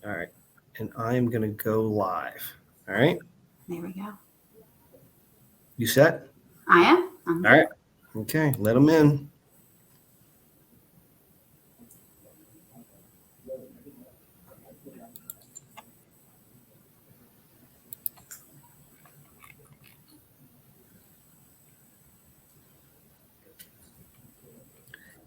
All right. And I'm going to go live. All right. There we go. You set? I am. All right. Okay. Let them in.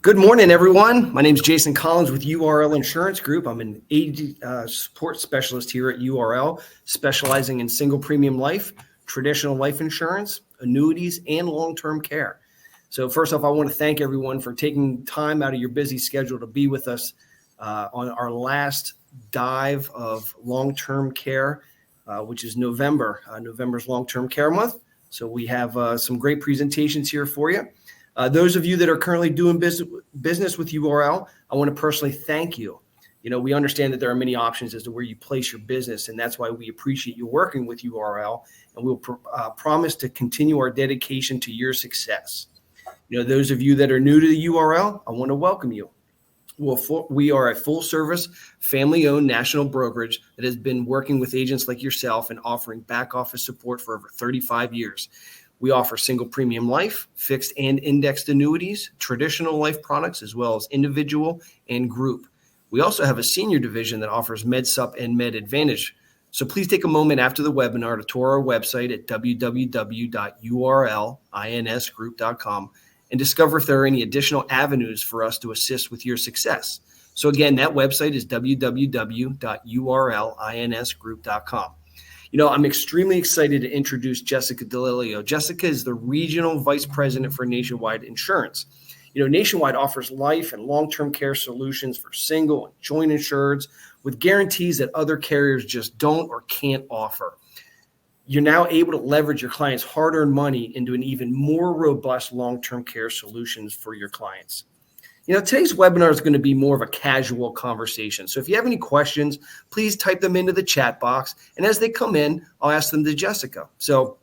Good morning, everyone. My name is Jason Collins with URL Insurance Group. I'm an agent support specialist here at URL, specializing in single premium life, traditional life insurance, annuities, and long-term care. So first off, I want to thank everyone for taking time out of your busy schedule to be with us on our last dive of long-term care, which is November. November's long-term care month. So we have some great presentations here for you. Those of you that are currently doing business with URL, I want to personally thank you. You know, we understand that there are many options as to where you place your business, and that's why we appreciate you working with URL, and we'll promise to continue our dedication to your success. You know, those of you that are new to the URL, I want to welcome you. We are a full-service, family-owned national brokerage that has been working with agents like yourself and offering back-office support for over 35 years. We offer single premium life, fixed and indexed annuities, traditional life products, as well as individual and group. We also have a senior division that offers MedSup and Med Advantage. So please take a moment after the webinar to tour our website at www.urlinsgroup.com and discover if there are any additional avenues for us to assist with your success. So again, that website is www.urlinsgroup.com. You know, I'm extremely excited to introduce Jessica DeLilio. Jessica is the Regional Vice President for Nationwide Insurance. You know, Nationwide offers life and long-term care solutions for single and joint insureds with guarantees that other carriers just don't or can't offer. You're now able to leverage your clients' hard-earned money into an even more robust long-term care solutions for your clients. You know, today's webinar is going to be more of a casual conversation. So if you have any questions, please type them into the chat box. And as they come in, I'll ask them to Jessica. So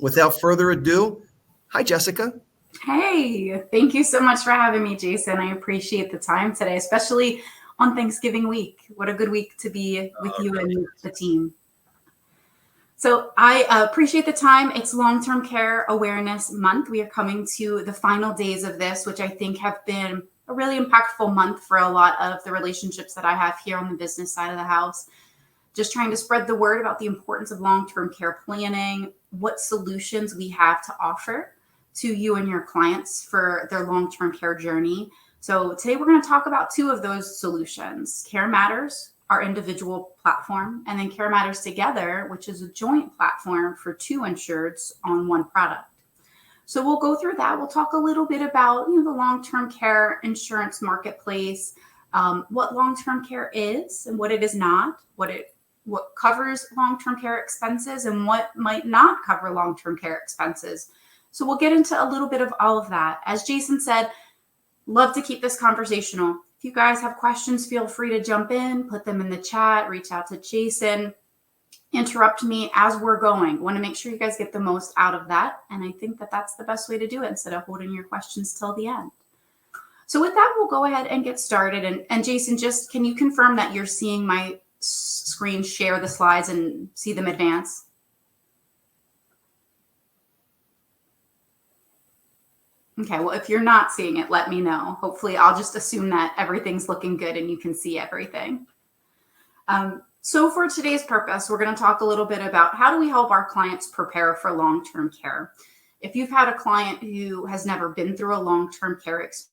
without further ado, hi, Jessica. Hey, thank you so much for having me, Jason. I appreciate the time today, especially on Thanksgiving week. What a good week to be with you and the team. So I appreciate the time. It's Long-Term Care Awareness Month. We are coming to the final days of this, which I think have been a really impactful month for a lot of the relationships that I have here on the business side of the house. Just trying to spread the word about the importance of long-term care planning, what solutions we have to offer to you and your clients for their long-term care journey. So today we're going to talk about two of those solutions: CareMatters, our individual platform, and then CareMatters Together, which is a joint platform for two insureds on one product. So we'll go through that. We'll talk a little bit about the long-term care insurance marketplace, what long-term care is and what it is not, what covers long-term care expenses and what might not cover long-term care expenses. So we'll get into a little bit of all of that. As Jason said, love to keep this conversational. If you guys have questions, feel free to jump in, put them in the chat, reach out to Jason, interrupt me as we're going. Want to make sure you guys get the most out of that. And I think that that's the best way to do it instead of holding your questions till the end. So with that, we'll go ahead and get started. And Jason, just can you confirm that you're seeing my screen share the slides and see them advance? Okay, well, if you're not seeing it, let me know. Hopefully, I'll just assume that everything's looking good and you can see everything. So for today's purpose, we're going to talk a little bit about how do we help our clients prepare for long-term care. If you've had a client who has never been through a long-term care experience,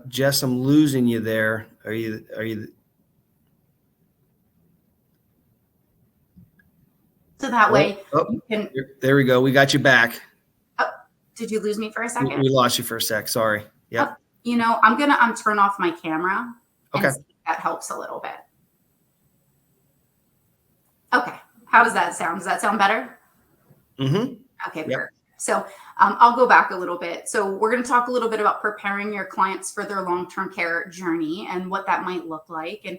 Jess, I'm losing you there. Are you? So that way you can. There we go. We got you back. Oh, did you lose me for a second? We lost you for a sec. Sorry. Yep. I'm gonna turn off my camera. Okay. And see if that helps a little bit. Okay. How does that sound? Does that sound better? Mm-hmm. Okay. Yep. Perfect. So I'll go back a little bit. So we're going to talk a little bit about preparing your clients for their long-term care journey and what that might look like. And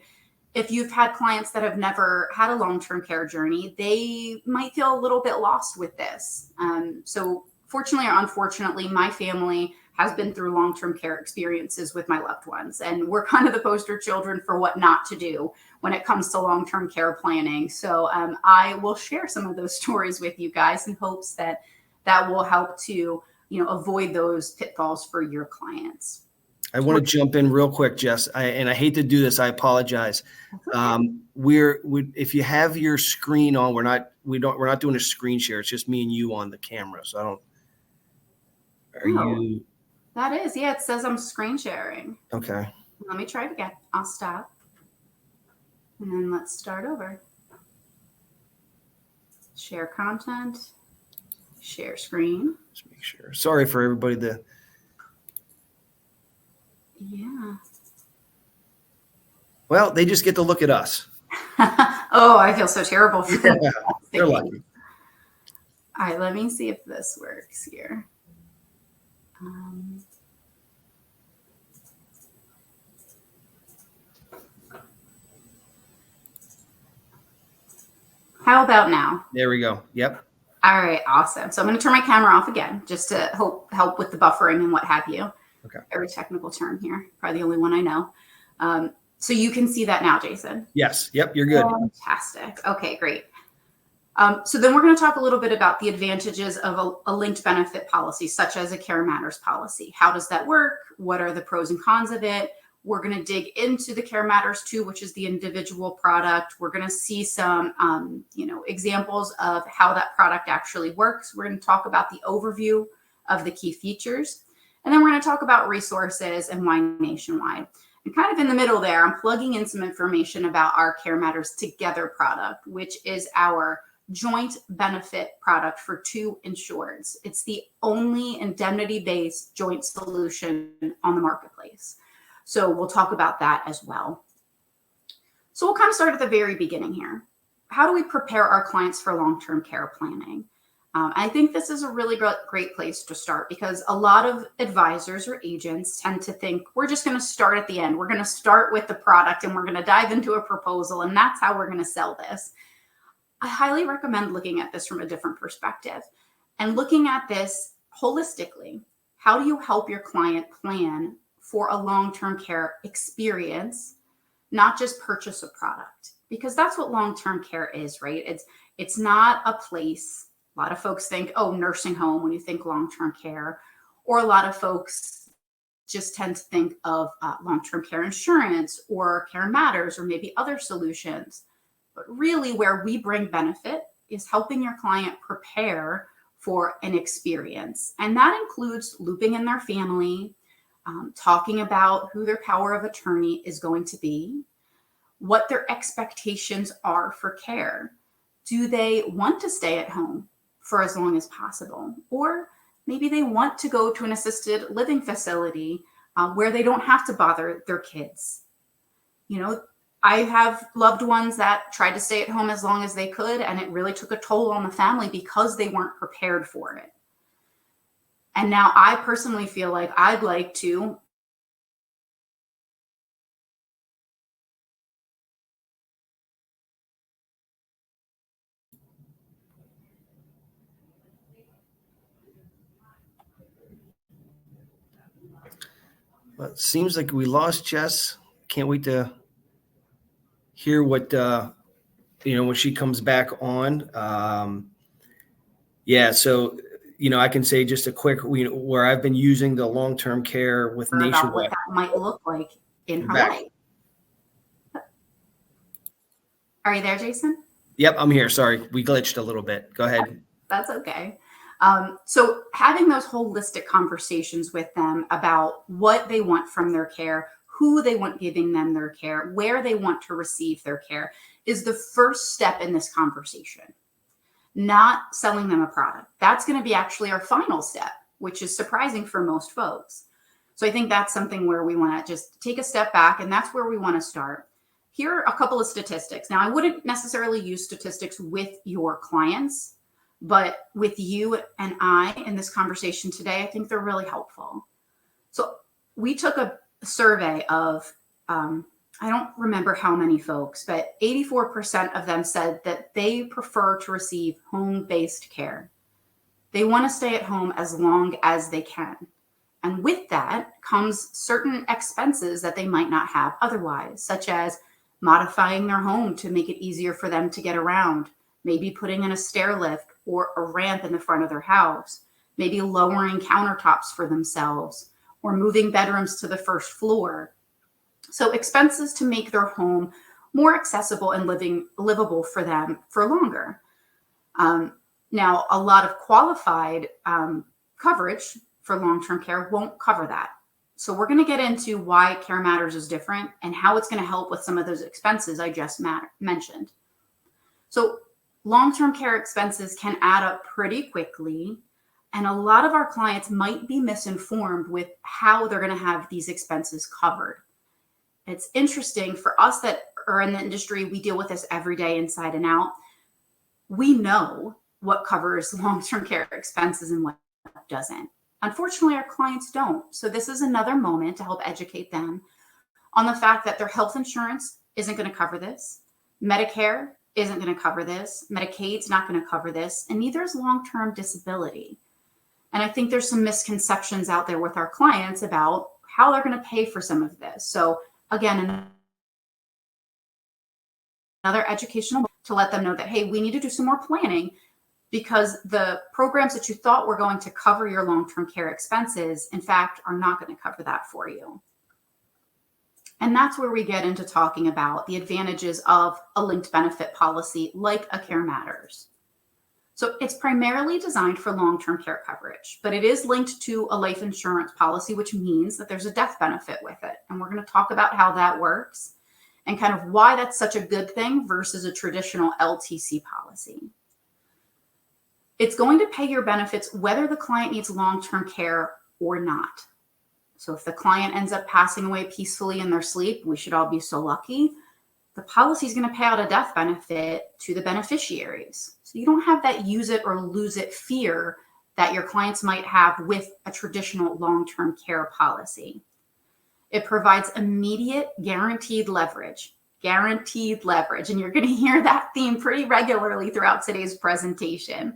if you've had clients that have never had a long-term care journey, they might feel a little bit lost with this. So fortunately or unfortunately, my family has been through long-term care experiences with my loved ones, and we're kind of the poster children for what not to do when it comes to long-term care planning. So I will share some of those stories with you guys in hopes that that will help to, avoid those pitfalls for your clients. I want to jump in real quick, Jess, and I hate to do this. I apologize. If you have your screen on, we're not doing a screen share. It's just me and you on the camera. So I don't. You? That is, yeah. It says I'm screen sharing. Okay. Let me try it again. I'll stop, and then let's start over. Share content. Share screen. Just make sure. Sorry for everybody that. Yeah. Well, they just get to look at us. Oh, I feel so terrible for them. Yeah, they're lucky. All right, let me see if this works here. How about now? There we go. Yep. All right, awesome. So I'm going to turn my camera off again just to help with the buffering and what have you. Okay. Very technical term here. Probably the only one I know. So you can see that now, Jason? Yes. Yep. You're good. Fantastic. Okay, great. So then we're going to talk a little bit about the advantages of a linked benefit policy, such as a CareMatters policy. How does that work? What are the pros and cons of it? We're going to dig into the CareMatters 2, which is the individual product. We're going to see some, examples of how that product actually works. We're going to talk about the overview of the key features. And then we're going to talk about resources and why nationwide. And kind of in the middle there, I'm plugging in some information about our CareMatters Together product, which is our joint benefit product for two insureds. It's the only indemnity-based joint solution on the marketplace. So we'll talk about that as well. So we'll kind of start at the very beginning here. How do we prepare our clients for long-term care planning? I think this is a really great place to start because a lot of advisors or agents tend to think we're just going to start at the end. We're going to start with the product and we're going to dive into a proposal and that's how we're going to sell this. I highly recommend looking at this from a different perspective and looking at this holistically. How do you help your client plan for a long-term care experience, not just purchase a product? Because that's what long-term care is, right? It's not a place. A lot of folks think, oh, nursing home when you think long-term care, or a lot of folks just tend to think of long-term care insurance or CareMatters or maybe other solutions. But really where we bring benefit is helping your client prepare for an experience. And that includes looping in their family, talking about who their power of attorney is going to be, what their expectations are for care. Do they want to stay at home for as long as possible? Or maybe they want to go to an assisted living facility where they don't have to bother their kids. I have loved ones that tried to stay at home as long as they could, and it really took a toll on the family because they weren't prepared for it. And now I personally feel like I'd like to Well, it seems like we lost Jess. Can't wait to hear what when she comes back on. So I can say just a quick where I've been using the long-term care with about Nationwide. what that might look like in her life. Are you there, Jason? Yep, I'm here. Sorry, we glitched a little bit. Go ahead. That's okay. So having those holistic conversations with them about what they want from their care, who they want giving them their care, where they want to receive their care is the first step in this conversation, not selling them a product. That's going to be actually our final step, which is surprising for most folks. So I think that's something where we want to just take a step back, and that's where we want to start. Here are a couple of statistics. Now, I wouldn't necessarily use statistics with your clients, but with you and I in this conversation today, I think they're really helpful. So we took a survey of I don't remember how many folks, but 84% of them said that they prefer to receive home-based care. They want to stay at home as long as they can. And with that comes certain expenses that they might not have otherwise, such as modifying their home to make it easier for them to get around, maybe putting in a stair lift or a ramp in the front of their house, maybe lowering countertops for themselves, or moving bedrooms to the first floor. So expenses to make their home more accessible and livable for them for longer. Now, a lot of qualified coverage for long-term care won't cover that. So we're going to get into why CareMatters is different and how it's going to help with some of those expenses I just mentioned. So long-term care expenses can add up pretty quickly, and a lot of our clients might be misinformed with how they're going to have these expenses covered. It's interesting for us that are in the industry, we deal with this every day inside and out. We know what covers long-term care expenses and what doesn't. Unfortunately, our clients don't. So this is another moment to help educate them on the fact that their health insurance isn't going to cover this. Medicare isn't going to cover this. Medicaid's not going to cover this. And neither is long-term disability. And I think there's some misconceptions out there with our clients about how they're going to pay for some of this. So again, another educational to let them know that, hey, we need to do some more planning because the programs that you thought were going to cover your long-term care expenses, in fact, are not going to cover that for you. And that's where we get into talking about the advantages of a linked benefit policy like a CareMatters. So it's primarily designed for long-term care coverage, but it is linked to a life insurance policy, which means that there's a death benefit with it. And we're going to talk about how that works and kind of why that's such a good thing versus a traditional LTC policy. It's going to pay your benefits whether the client needs long-term care or not. So if the client ends up passing away peacefully in their sleep, we should all be so lucky. The policy is going to pay out a death benefit to the beneficiaries. So you don't have that use it or lose it fear that your clients might have with a traditional long-term care policy. It provides immediate guaranteed leverage. Guaranteed leverage. And you're going to hear that theme pretty regularly throughout today's presentation.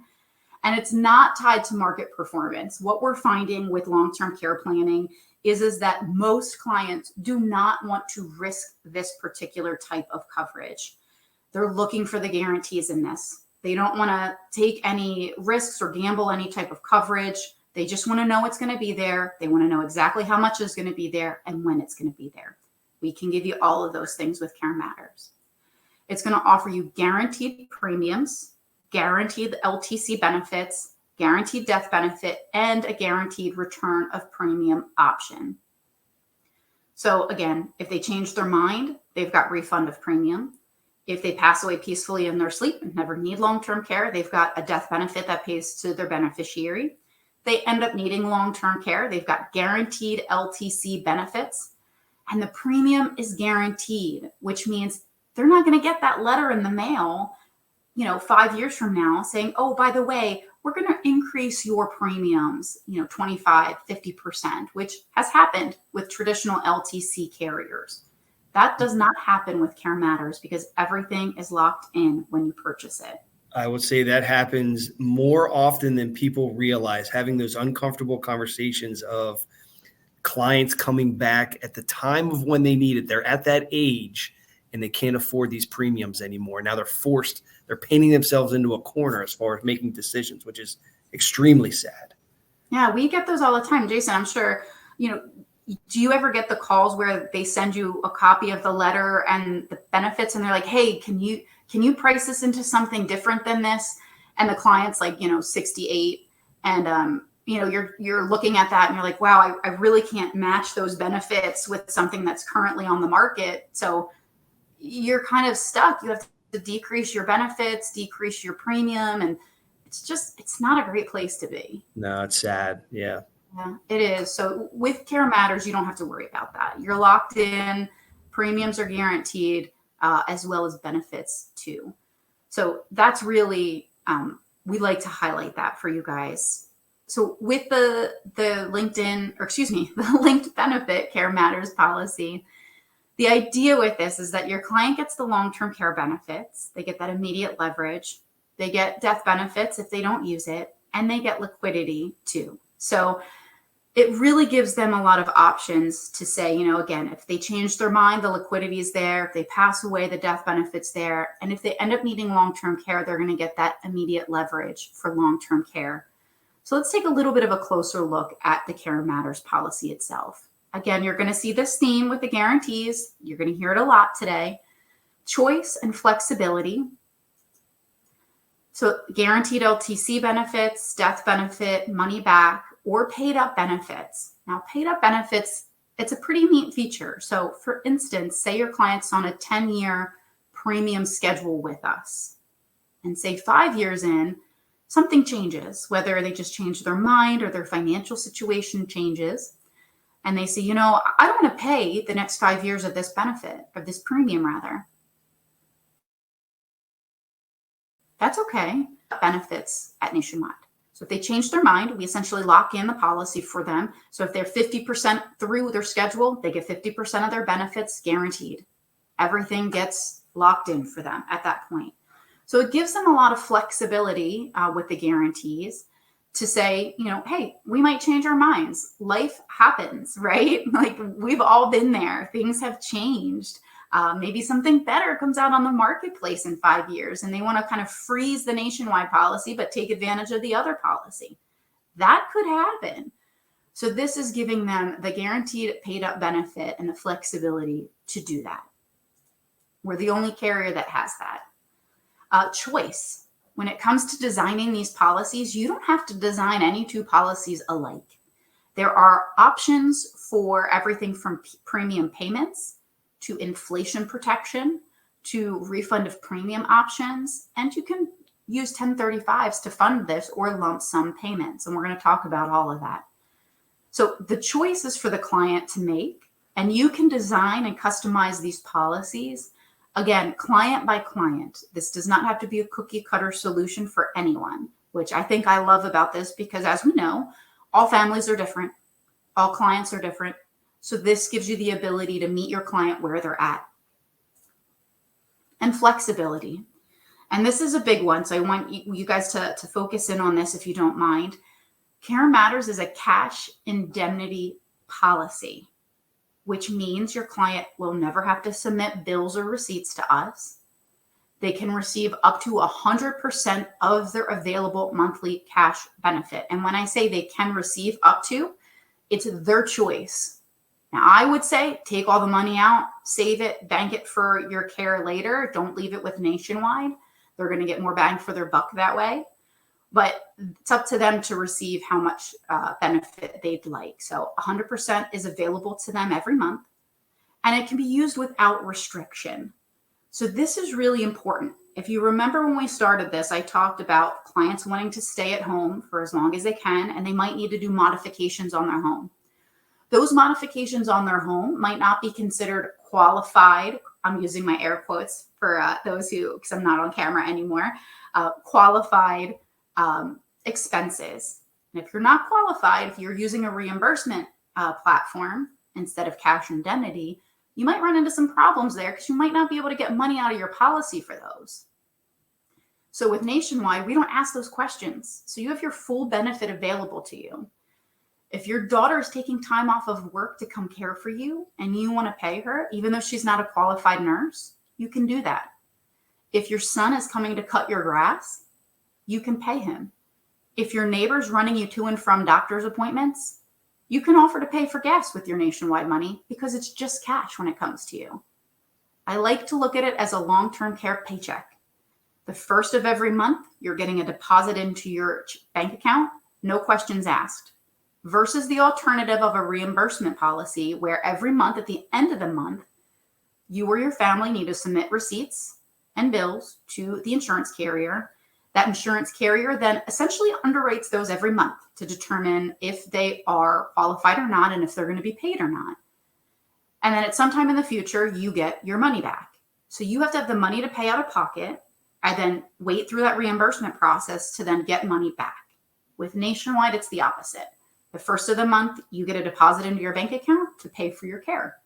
And it's not tied to market performance. What we're finding with long-term care planning is that most clients do not want to risk this particular type of coverage. They're looking for the guarantees in this. They don't want to take any risks or gamble any type of coverage. They just want to know it's going to be there. They want to know exactly how much is going to be there and when it's going to be there. We can give you all of those things with CareMatters. It's going to offer you guaranteed premiums, guaranteed LTC benefits, guaranteed death benefit, and a guaranteed return of premium option. So again, if they change their mind, they've got refund of premium. If they pass away peacefully in their sleep and never need long-term care, they've got a death benefit that pays to their beneficiary. They end up needing long-term care, they've got guaranteed LTC benefits, and the premium is guaranteed, which means they're not going to get that letter in the mail 5 years from now saying, oh, by the way, we're going to increase your premiums, 25, 50%, which has happened with traditional LTC carriers. That does not happen with CareMatters because everything is locked in when you purchase it. I would say that happens more often than people realize, having those uncomfortable conversations of clients coming back at the time of when they need it. They're at that age and they can't afford these premiums anymore. Now they're painting themselves into a corner as far as making decisions, which is extremely sad. Yeah, we get those all the time. Jason, I'm sure, do you ever get the calls where they send you a copy of the letter and the benefits and they're like, hey, can you price this into something different than this? And the client's like, 68 and, you're looking at that and you're like, wow, I really can't match those benefits with something that's currently on the market. So you're kind of stuck. You have to decrease your benefits, decrease your premium. And it's not a great place to be. No, it's sad. Yeah. Yeah, it is. So with CareMatters, you don't have to worry about that. You're locked in, premiums are guaranteed, as well as benefits too. So that's really, we like to highlight that for you guys. So with the linked benefit CareMatters policy, The idea with this is that your client gets the long-term care benefits. They get that immediate leverage. They get death benefits if they don't use it, and they get liquidity too. So it really gives them a lot of options to say, again, if they change their mind, the liquidity is there. If they pass away, the death benefit's there. And if they end up needing long-term care, they're going to get that immediate leverage for long-term care. So let's take a little bit of a closer look at the CareMatters policy itself. Again, you're going to see this theme with the guarantees. You're going to hear it a lot today. Choice and flexibility. So guaranteed LTC benefits, death benefit, money back, or paid up benefits. Now, paid up benefits, it's a pretty neat feature. So for instance, say your client's on a 10-year premium schedule with us, and say 5 years in, something changes, whether they just change their mind or their financial situation changes. And they say, I don't want to pay the next 5 years of this benefit, or this premium rather. That's okay. Benefits at Nationwide. So if they change their mind, we essentially lock in the policy for them. So if they're 50% through their schedule, they get 50% of their benefits guaranteed. Everything gets locked in for them at that point. So it gives them a lot of flexibility with the guarantees to say, hey, we might change our minds. Life happens, right? Like we've all been there. Things have changed. Maybe something better comes out on the marketplace in 5 years and they want to kind of freeze the Nationwide policy, but take advantage of the other policy. That could happen. So this is giving them the guaranteed paid up benefit and the flexibility to do that. We're the only carrier that has that. Choice. When it comes to designing these policies, you don't have to design any two policies alike. There are options for everything from premium payments to inflation protection, to refund of premium options, and you can use 1035s to fund this or lump sum payments. And we're going to talk about all of that. So the choice is for the client to make, and you can design and customize these policies. Again, client by client. This does not have to be a cookie cutter solution for anyone, which I think I love about this because as we know, all families are different. All clients are different. So this gives you the ability to meet your client where they're at. And flexibility. And this is a big one. So I want you guys to focus in on this if you don't mind. CareMatters is a cash indemnity policy, which means your client will never have to submit bills or receipts to us. They can receive up to 100% of their available monthly cash benefit. And when I say they can receive up to, it's their choice. Now, I would say take all the money out, save it, bank it for your care later. Don't leave it with Nationwide. They're going to get more bang for their buck that way. But it's up to them to receive how much benefit they'd like. So 100% is available to them every month, and it can be used without restriction. So this is really important. If you remember when we started this, I talked about clients wanting to stay at home for as long as they can, and they might need to do modifications on their home. Those modifications on their home might not be considered qualified. I'm using my air quotes for those who, because I'm not on camera anymore, qualified expenses. And if you're not qualified, if you're using a reimbursement platform instead of cash indemnity, you might run into some problems there because you might not be able to get money out of your policy for those. So with Nationwide, we don't ask those questions. So you have your full benefit available to you. If your daughter is taking time off of work to come care for you and you want to pay her, even though she's not a qualified nurse, you can do that. If your son is coming to cut your grass, you can pay him. If your neighbor's running you to and from doctor's appointments, you can offer to pay for gas with your Nationwide money because it's just cash when it comes to you. I like to look at it as a long-term care paycheck. The first of every month, you're getting a deposit into your bank account, no questions asked. Versus the alternative of a reimbursement policy where every month at the end of the month, you or your family need to submit receipts and bills to the insurance carrier. That insurance carrier then essentially underwrites those every month to determine if they are qualified or not and if they're going to be paid or not. And then at some time in the future, you get your money back. So you have to have the money to pay out of pocket and then wait through that reimbursement process to then get money back. With Nationwide, it's the opposite. The first of the month, you get a deposit into your bank account to pay for your care.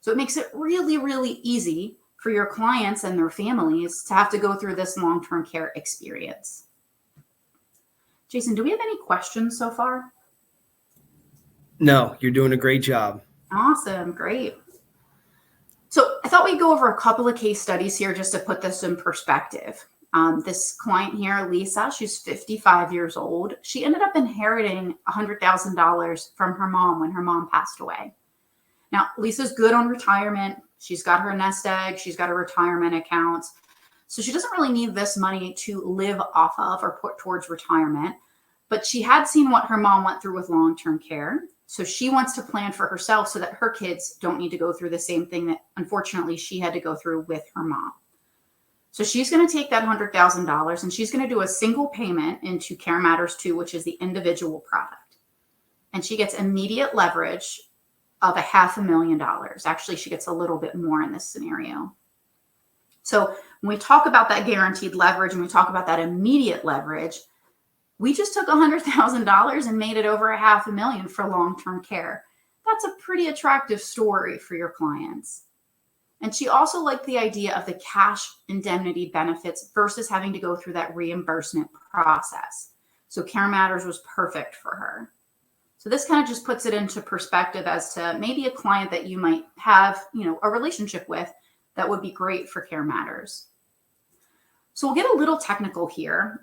So it makes it really, really easy for your clients and their families to have to go through this long-term care experience. Jason, do we have any questions so far? No, you're doing a great job. Awesome. Great. So I thought we'd go over a couple of case studies here just to put this in perspective. This client here, Lisa, she's 55 years old. She ended up inheriting $100,000 from her mom when her mom passed away. Now, Lisa's good on retirement. She's got her nest egg. She's got her retirement accounts. So she doesn't really need this money to live off of or put towards retirement. But she had seen what her mom went through with long-term care. So she wants to plan for herself so that her kids don't need to go through the same thing that unfortunately she had to go through with her mom. So she's going to take that $100,000 and she's going to do a single payment into CareMatters 2, which is the individual product. And she gets immediate leverage of $500,000. Actually, she gets a little bit more in this scenario. So when we talk about that guaranteed leverage and we talk about that immediate leverage, we just took $100,000 and made it over $500,000 for long-term care. That's a pretty attractive story for your clients. And she also liked the idea of the cash indemnity benefits versus having to go through that reimbursement process. So CareMatters was perfect for her. So this kind of just puts it into perspective as to maybe a client that you might have, a relationship with that would be great for CareMatters. So we'll get a little technical here.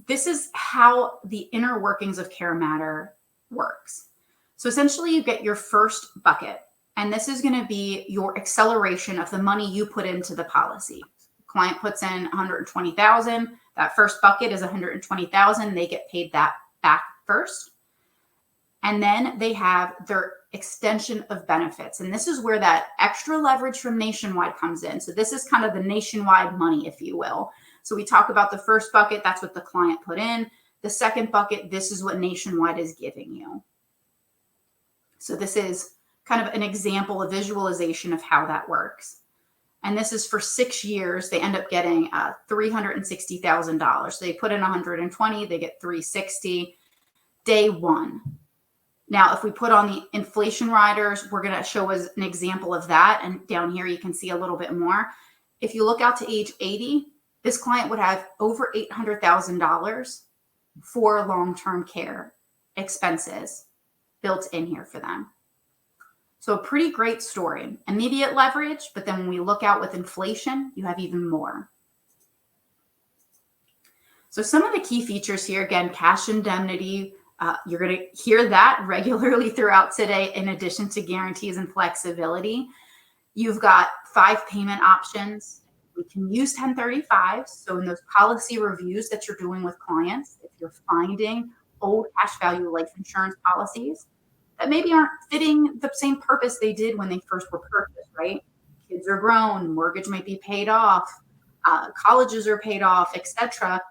This is how the inner workings of CareMatters works. So essentially you get your first bucket, and this is going to be your acceleration of the money you put into the policy. Client puts in $120,000. That first bucket is $120,000. They get paid that back first. And then they have their extension of benefits. And this is where that extra leverage from Nationwide comes in. So this is kind of the Nationwide money, if you will. So we talk about the first bucket, that's what the client put in. The second bucket, this is what Nationwide is giving you. So this is kind of an example, a visualization of how that works. And this is for 6 years. They end up getting $360,000. So they put in 120, they get 360 day one. Now, if we put on the inflation riders, we're going to show as an example of that. And down here, you can see a little bit more. If you look out to age 80, this client would have over $800,000 for long-term care expenses built in here for them. So a pretty great story. Immediate leverage, but then when we look out with inflation, you have even more. So some of the key features here, again, cash indemnity. You're going to hear that regularly throughout today, in addition to guarantees and flexibility. You've got 5 payment options. We can use 1035. So in those policy reviews that you're doing with clients, if you're finding old cash value life insurance policies that maybe aren't fitting the same purpose they did when they first were purchased, right? Kids are grown, mortgage might be paid off, colleges are paid off, etc.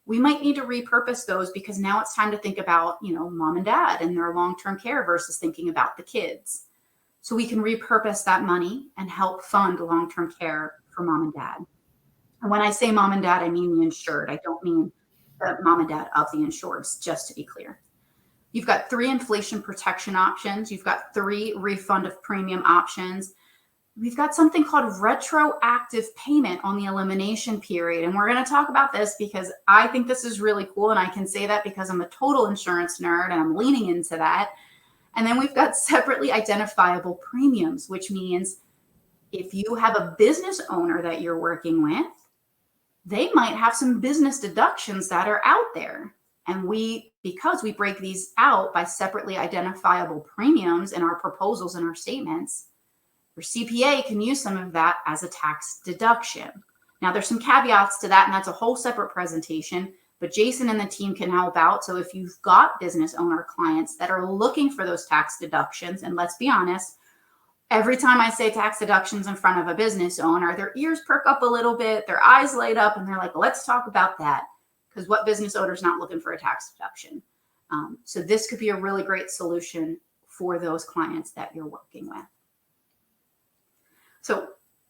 We might need to repurpose those because now it's time to think about, mom and dad and their long-term care versus thinking about the kids. So we can repurpose that money and help fund long-term care for mom and dad. And when I say mom and dad, I mean the insured. I don't mean the mom and dad of the insured, just to be clear. You've got 3 inflation protection options. You've got 3 refund of premium options. We've got something called retroactive payment on the elimination period. And we're going to talk about this because I think this is really cool. And I can say that because I'm a total insurance nerd and I'm leaning into that. And then we've got separately identifiable premiums, which means if you have a business owner that you're working with, they might have some business deductions that are out there. And because we break these out by separately identifiable premiums in our proposals and our statements, your CPA can use some of that as a tax deduction. Now, there's some caveats to that, and that's a whole separate presentation, but Jason and the team can help out. So if you've got business owner clients that are looking for those tax deductions, and let's be honest, every time I say tax deductions in front of a business owner, their ears perk up a little bit, their eyes light up, and they're like, let's talk about that. Because what business owner is not looking for a tax deduction? So this could be a really great solution for those clients that you're working with. So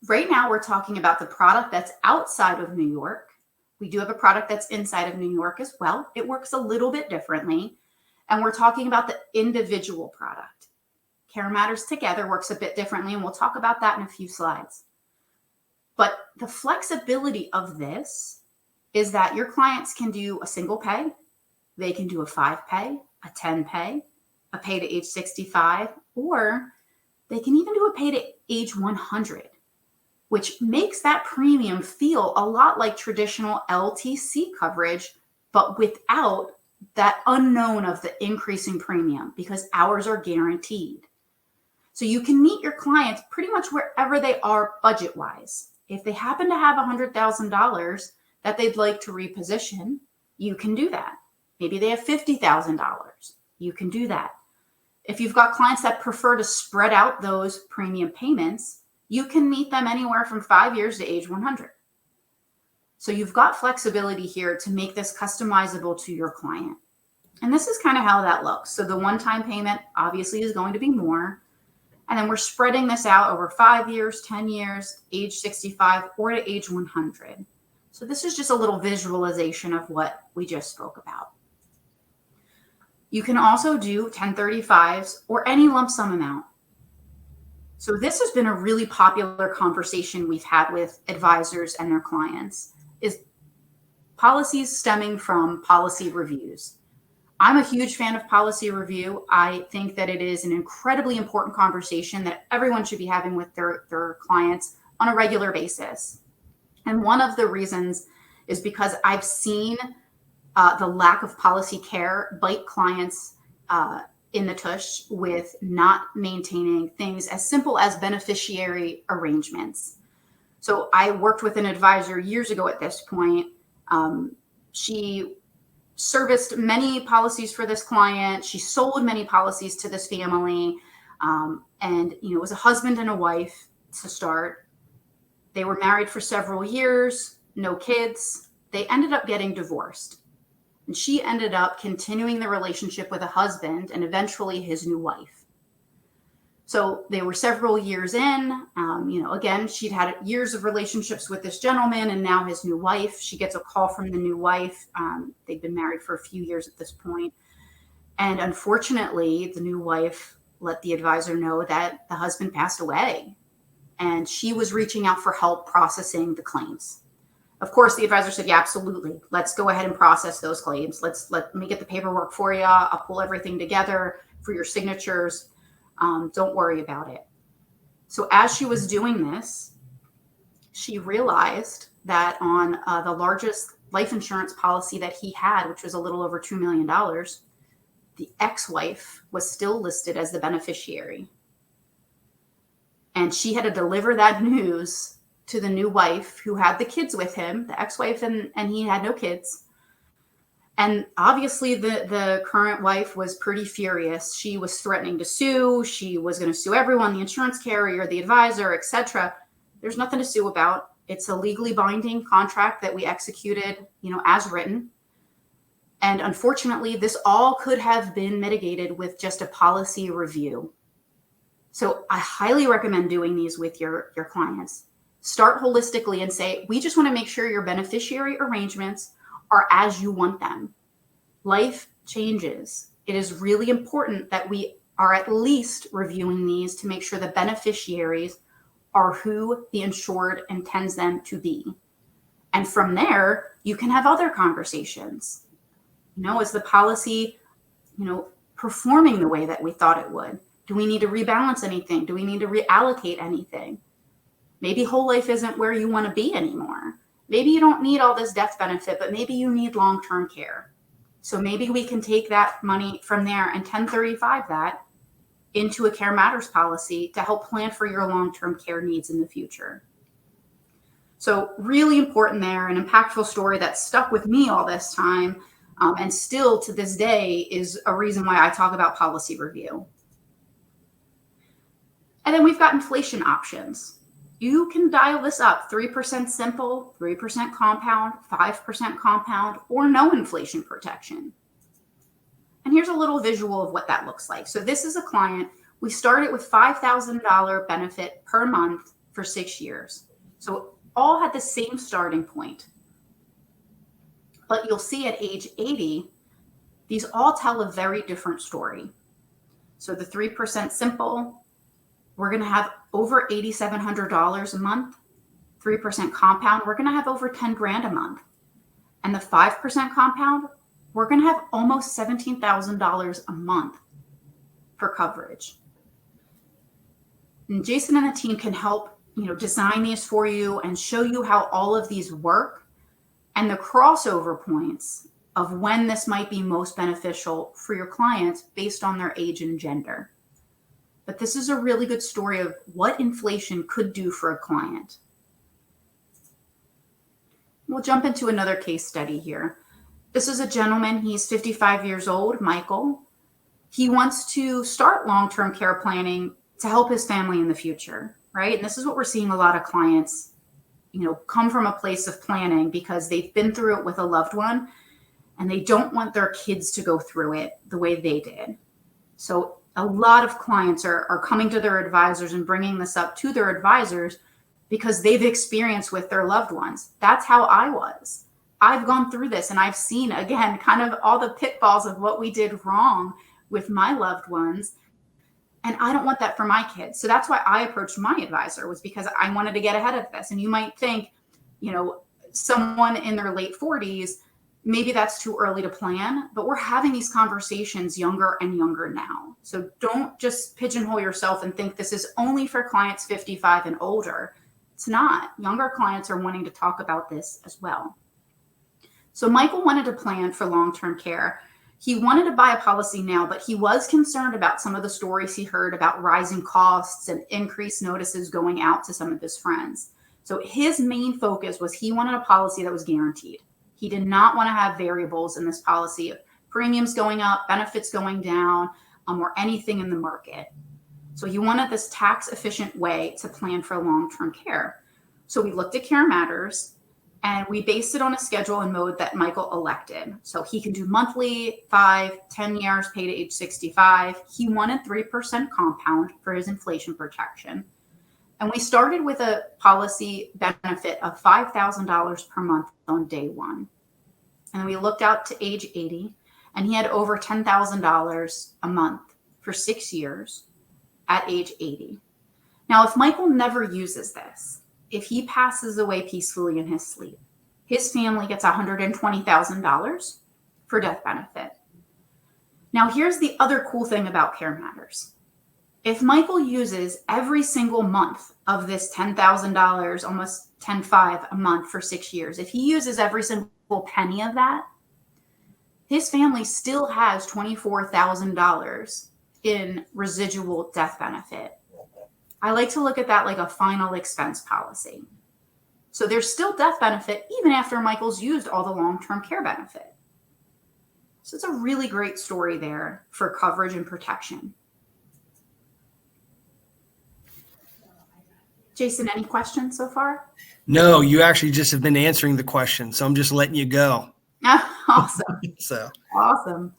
right now we're talking about the product that's outside of New York. We do have a product that's inside of New York as well. It works a little bit differently. And we're talking about the individual product. CareMatters Together works a bit differently, and we'll talk about that in a few slides. But the flexibility of this is that your clients can do a single pay, they can do a 5 pay, a 10 pay, a pay to age 65, or they can even do a pay to age 100, which makes that premium feel a lot like traditional LTC coverage, but without that unknown of the increasing premium, because ours are guaranteed. So you can meet your clients pretty much wherever they are budget-wise. If they happen to have $100,000 that they'd like to reposition, you can do that. Maybe they have $50,000. You can do that. If you've got clients that prefer to spread out those premium payments, you can meet them anywhere from 5 years to age 100. So you've got flexibility here to make this customizable to your client. And this is kind of how that looks. So the one-time payment obviously is going to be more. And then we're spreading this out over 5 years, 10 years, age 65, or to age 100. So this is just a little visualization of what we just spoke about. You can also do 1035s or any lump sum amount. So this has been a really popular conversation we've had with advisors and their clients, is policies stemming from policy reviews. I'm a huge fan of policy review. I think that it is an incredibly important conversation that everyone should be having with their clients on a regular basis. And one of the reasons is because I've seen the lack of policy care bite clients in the tush with not maintaining things as simple as beneficiary arrangements. So I worked with an advisor years ago at this point. She serviced many policies for this client. She sold many policies to this family. And, it was a husband and a wife to start. They were married for several years, no kids. They ended up getting divorced. And she ended up continuing the relationship with a husband and eventually his new wife. So they were several years in. Again, she'd had years of relationships with this gentleman and now his new wife. She gets a call from the new wife. They'd been married for a few years at this point. And unfortunately, the new wife let the advisor know that the husband passed away. And she was reaching out for help processing the claims. Of course, the advisor said, yeah, absolutely. Let's go ahead and process those claims. Let me get the paperwork for you. I'll pull everything together for your signatures. Don't worry about it. So as she was doing this, she realized that on the largest life insurance policy that he had, which was a little over $2 million, the ex-wife was still listed as the beneficiary. And she had to deliver that news to the new wife who had the kids with him, the ex-wife, and he had no kids. And obviously the current wife was pretty furious. She was threatening to sue. She was going to sue everyone, the insurance carrier, the advisor, etc. There's nothing to sue about. It's a legally binding contract that we executed, as written. And unfortunately, this all could have been mitigated with just a policy review. So I highly recommend doing these with your clients. Start holistically and say, we just want to make sure your beneficiary arrangements are as you want them. Life changes. It is really important that we are at least reviewing these to make sure the beneficiaries are who the insured intends them to be. And from there, you can have other conversations. Is the policy, performing the way that we thought it would? Do we need to rebalance anything? Do we need to reallocate anything? Maybe whole life isn't where you want to be anymore. Maybe you don't need all this death benefit, but maybe you need long-term care. So maybe we can take that money from there and 1035 that into a CareMatters policy to help plan for your long-term care needs in the future. So really important there, an impactful story that stuck with me all this time, and still to this day is a reason why I talk about policy review. And then we've got inflation options. You can dial this up, 3% simple, 3% compound, 5% compound, or no inflation protection. And here's a little visual of what that looks like. So this is a client. We started with $5,000 benefit per month for 6 years. So all had the same starting point. But you'll see at age 80, these all tell a very different story. So the 3% simple, we're going to have over $8,700 a month. 3% compound, we're going to have over 10 grand a month. And the 5% compound, we're going to have almost $17,000 a month for coverage. And Jason and the team can help, design these for you and show you how all of these work and the crossover points of when this might be most beneficial for your clients based on their age and gender. But this is a really good story of what inflation could do for a client. We'll jump into another case study here. This is a gentleman, he's 55 years old, Michael. He wants to start long-term care planning to help his family in the future, right? And this is what we're seeing a lot of clients, come from a place of planning because they've been through it with a loved one and they don't want their kids to go through it the way they did. So a lot of clients are coming to their advisors and bringing this up to their advisors because they've experienced with their loved ones. That's how I was. I've gone through this and I've seen, again, kind of all the pitfalls of what we did wrong with my loved ones. And I don't want that for my kids. So that's why I approached my advisor, was because I wanted to get ahead of this. And you might think, someone in their late 40s, maybe that's too early to plan, but we're having these conversations younger and younger now. So don't just pigeonhole yourself and think this is only for clients 55 and older. It's not. Younger clients are wanting to talk about this as well. So Michael wanted to plan for long-term care. He wanted to buy a policy now, but he was concerned about some of the stories he heard about rising costs and increased notices going out to some of his friends. So his main focus was he wanted a policy that was guaranteed. He did not want to have variables in this policy of premiums going up, benefits going down, or anything in the market. So he wanted this tax efficient way to plan for long-term care. So we looked at CareMatters and we based it on a schedule and mode that Michael elected. So he can do monthly, 5, 10 years, pay to age 65. He wanted 3% compound for his inflation protection. And we started with a policy benefit of $5,000 per month on day one. And we looked out to age 80, and he had over $10,000 a month for 6 years at age 80. Now, if Michael never uses this, if he passes away peacefully in his sleep, his family gets $120,000 for death benefit. Now, here's the other cool thing about CareMatters. If Michael uses every single month of this $10,000, almost $10,500 a month for 6 years, if he uses every single penny of that, his family still has $24,000 in residual death benefit. I like to look at that like a final expense policy. So there's still death benefit even after Michael's used all the long-term care benefit. So it's a really great story there for coverage and protection. Jason, any questions so far? No, you actually just have been answering the question, so I'm just letting you go. Awesome. So awesome.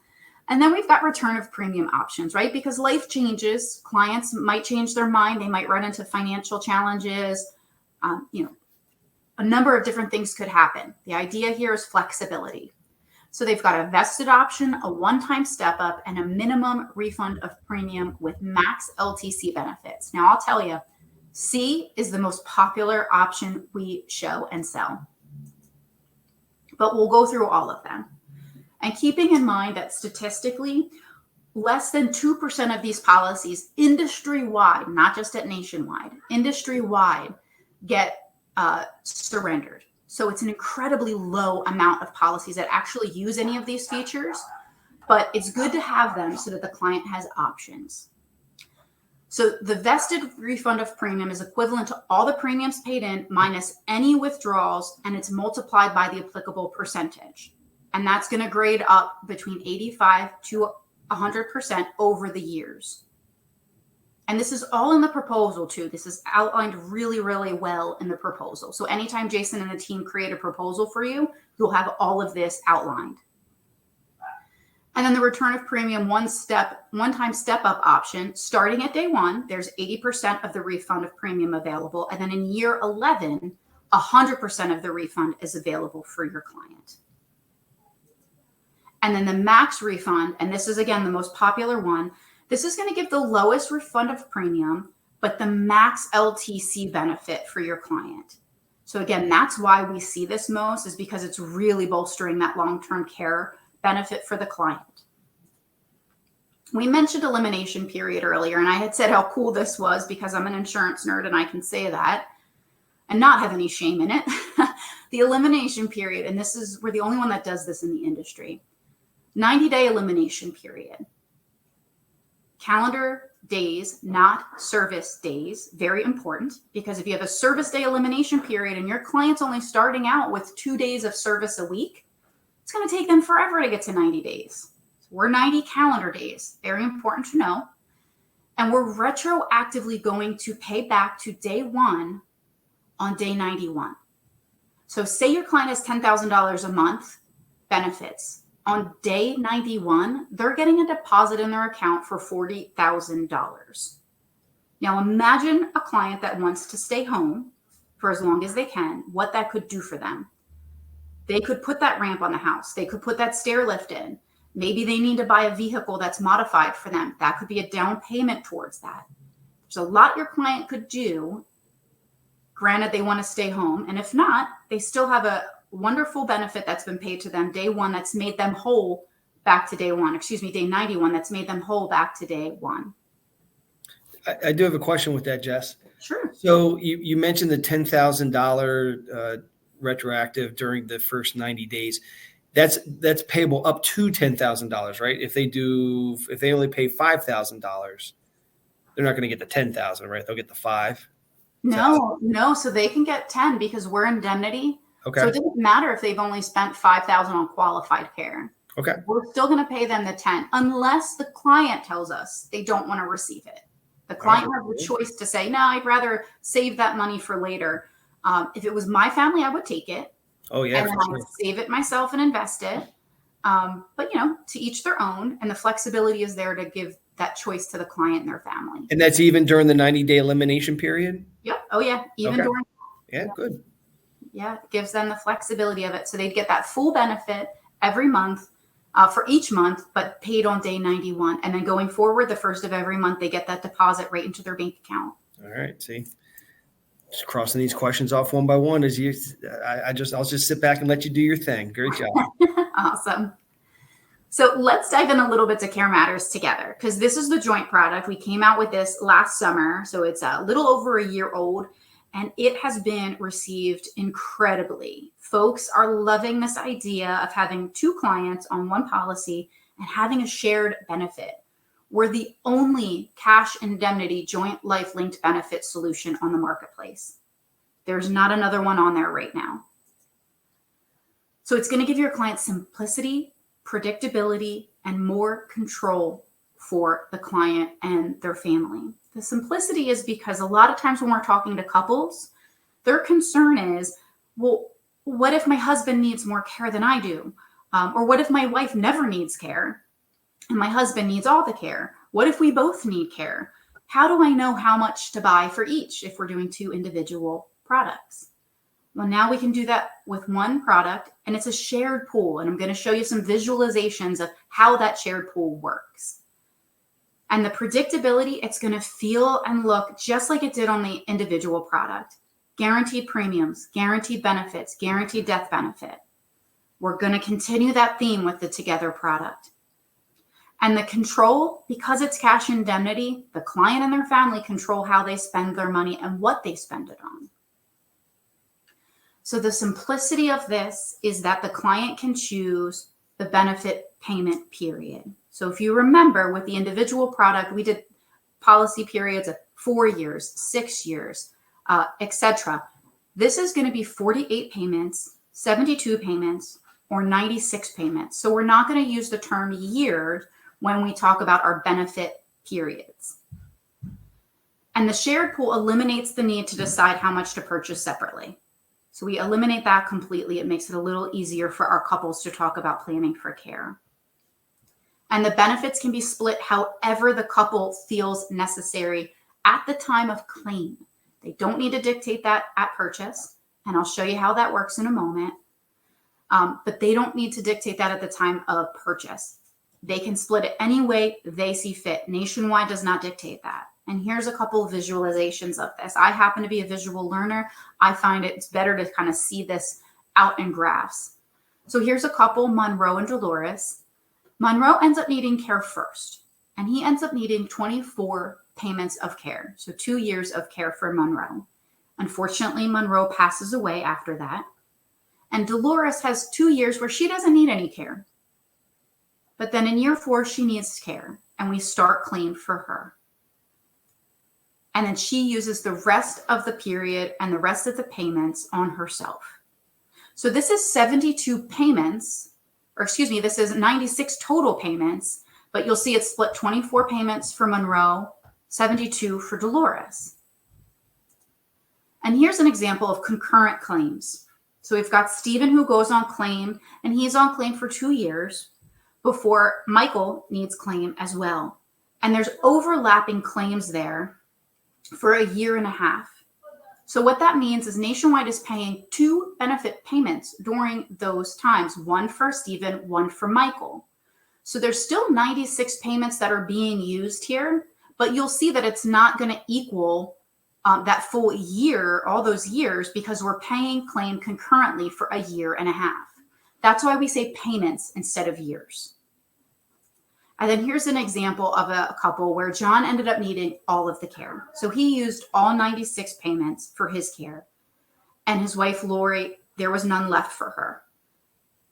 And then we've got return of premium options, right? Because life changes. Clients might change their mind. They might run into financial challenges. A number of different things could happen. The idea here is flexibility. So they've got a vested option, a one-time step up, and a minimum refund of premium with max LTC benefits. Now, I'll tell you, C is the most popular option we show and sell. But we'll go through all of them. And keeping in mind that statistically, less than 2% of these policies industry-wide, not just at Nationwide, industry-wide get surrendered. So it's an incredibly low amount of policies that actually use any of these features, but it's good to have them so that the client has options. So the vested refund of premium is equivalent to all the premiums paid in minus any withdrawals, and it's multiplied by the applicable percentage. And that's going to grade up between 85 to 100% over the years. And this is all in the proposal too. This is outlined really, really well in the proposal. So anytime Jason and the team create a proposal for you, you'll have all of this outlined. And then the return of premium one-time step-up option, starting at day one, there's 80% of the refund of premium available. And then in year 11, 100% of the refund is available for your client. And then the max refund, and this is again the most popular one, This is going to give the lowest refund of premium, but the max LTC benefit for your client. So again, that's why we see this most, is because it's really bolstering that long-term care benefit for the client. We mentioned elimination period earlier, and I had said how cool this was because I'm an insurance nerd and I can say that and not have any shame in it. The elimination period, and we're the only one that does this in the industry. 90-day elimination period. Calendar days, not service days. Very important, because if you have a service day elimination period and your client's only starting out with 2 days of service a week, it's going to take them forever to get to 90 days. So we're 90 calendar days. Very important to know. And we're retroactively going to pay back to day one on day 91. So say your client has $10,000 a month benefits. On day 91, they're getting a deposit in their account for $40,000. Now imagine a client that wants to stay home for as long as they can, what that could do for them. They could put that ramp on the house. They could put that stair lift in. Maybe they need to buy a vehicle that's modified for them. That could be a down payment towards that. There's a lot your client could do. Granted, they want to stay home. And if not, they still have a wonderful benefit that's been paid to them day one that's made them whole back to day one. Day 91 that's made them whole back to day one. I do have a question with that, Jess. Sure. So you mentioned the $10,000 retroactive during the first 90 days. That's payable up to $10,000, right? If they only pay $5,000, they're not going to get the 10,000, right? They'll get the 5. No. So they can get 10 because we're indemnity. Okay. So it doesn't matter if they've only spent $5,000 on qualified care. Okay. We're still going to pay them the 10 unless the client tells us they don't want to receive it. The client has the choice to say, no, I'd rather save that money for later. If it was my family, I would take it. Oh, yeah. And then I would save it myself and invest it. But, to each their own. And the flexibility is there to give that choice to the client and their family. And that's even during the 90-day elimination period? Yep. Oh, yeah. Even during. Yeah, good. Yeah, it gives them the flexibility of it. So they'd get that full benefit every month for each month, but paid on day 91. And then going forward, the first of every month, they get that deposit right into their bank account. All right. See, just crossing these questions off one by one I'll just sit back and let you do your thing. Great job. Awesome. So let's dive in a little bit to CareMatters together, because this is the joint product. We came out with this last summer. So it's a little over a year old. And it has been received incredibly. Folks are loving this idea of having 2 clients on one policy and having a shared benefit. We're the only cash indemnity joint life linked benefit solution on the marketplace. There's not another one on there right now. So it's going to give your client simplicity, predictability, and more control for the client and their family. The simplicity is because a lot of times when we're talking to couples, their concern is, well, what if my husband needs more care than I do? Or what if my wife never needs care and my husband needs all the care? What if we both need care? How do I know how much to buy for each if we're doing 2 individual products? Well, now we can do that with one product, and it's a shared pool. And I'm going to show you some visualizations of how that shared pool works. And the predictability, it's going to feel and look just like it did on the individual product. Guaranteed premiums, guaranteed benefits, guaranteed death benefit. We're going to continue that theme with the Together product. And the control, because it's cash indemnity, the client and their family control how they spend their money and what they spend it on. So the simplicity of this is that the client can choose the benefit payment period. So if you remember with the individual product, we did policy periods of 4 years, 6 years, etc. This is going to be 48 payments, 72 payments, or 96 payments. So we're not going to use the term year when we talk about our benefit periods. And the shared pool eliminates the need to decide how much to purchase separately. So we eliminate that completely. It makes it a little easier for our couples to talk about planning for care. And the benefits can be split however the couple feels necessary at the time of claim. They don't need to dictate that at purchase. And I'll show you how that works in a moment. But they don't need to dictate that at the time of purchase. They can split it any way they see fit. Nationwide does not dictate that. And here's a couple of visualizations of this. I happen to be a visual learner. I find it's better to kind of see this out in graphs. So here's a couple, Monroe and Dolores. Monroe ends up needing care first, and he ends up needing 24 payments of care. So 2 years of care for Monroe. Unfortunately, Monroe passes away after that. And Dolores has 2 years where she doesn't need any care. But then in year 4, she needs care, and we start claim for her. And then she uses the rest of the period and the rest of the payments on herself. So this is 72 payments, or excuse me, this is 96 total payments, but you'll see it's split 24 payments for Monroe, 72 for Dolores. And here's an example of concurrent claims. So we've got Stephen who goes on claim, and he's on claim for 2 years before Michael needs claim as well. And there's overlapping claims there for 1.5 years. So what that means is Nationwide is paying 2 benefit payments during those times, one for Stephen, one for Michael. So there's still 96 payments that are being used here, but you'll see that it's not going to equal that full year, all those years, because we're paying claim concurrently for 1.5 years. That's why we say payments instead of years. And then here's an example of a couple where John ended up needing all of the care. So he used all 96 payments for his care. And his wife, Lori, there was none left for her.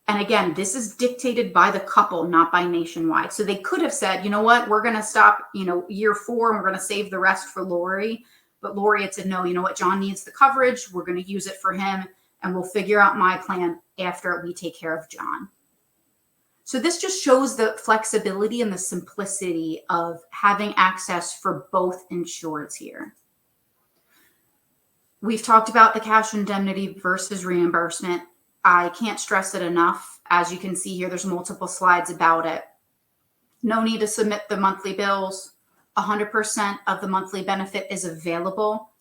And again, this is dictated by the couple, not by Nationwide. So they could have said, you know what, we're going to stop, year 4, and we're going to save the rest for Lori. But Lori had said, no, you know what, John needs the coverage. We're going to use it for him. And we'll figure out my plan after we take care of John. So this just shows the flexibility and the simplicity of having access for both insureds here. We've talked about the cash indemnity versus reimbursement. I can't stress it enough. As you can see here, there's multiple slides about it. No need to submit the monthly bills. 100% of the monthly benefit is available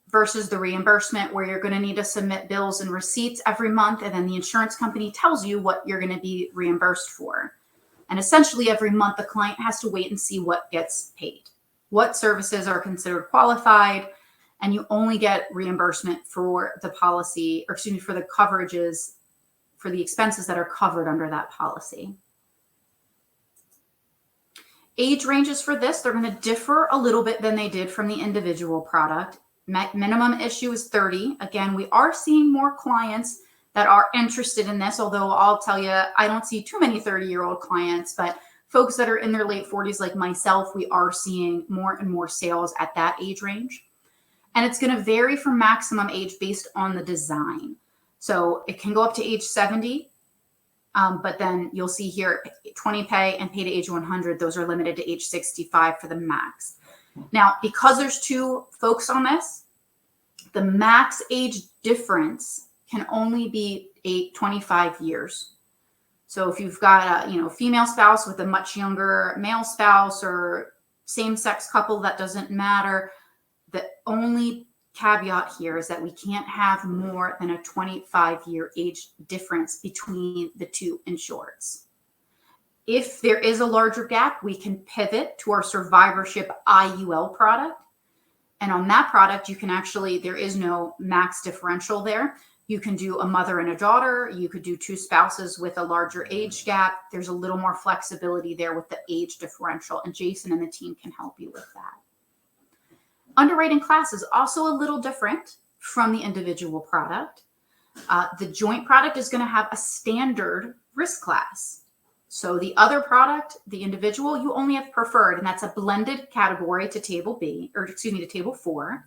versus the reimbursement where you're going to need to submit bills and receipts every month. And then the insurance company tells you what you're going to be reimbursed for. And essentially every month the client has to wait and see what gets paid, what services are considered qualified, and you only get reimbursement for the policy, or excuse me, for the coverages, for the expenses that are covered under that policy. Age ranges for this, they're going to differ a little bit than they did from the individual product. Minimum issue is 30. Again, we are seeing more clients that are interested in this, although I'll tell you, I don't see too many 30-year-old clients, but folks that are in their late 40s like myself, we are seeing more and more sales at that age range. And it's going to vary from maximum age based on the design. So it can go up to age 70, but then you'll see here 20 pay and pay to age 100. Those are limited to age 65 for the max. Now, because there's 2 folks on this, the max age difference can only be 25 years. So if you've got a female spouse with a much younger male spouse or same-sex couple, that doesn't matter. The only caveat here is that we can't have more than a 25-year age difference between the 2 insureds. If there is a larger gap, we can pivot to our survivorship IUL product. And on that product, you can actually, there is no max differential there. You can do a mother and a daughter. You could do 2 spouses with a larger age gap. There's a little more flexibility there with the age differential, and Jason and the team can help you with that. Underwriting class is also a little different from the individual product. The joint product is going to have a standard risk class. So the other product, the individual, you only have preferred, and that's a blended category to table B, or excuse me, to table 4.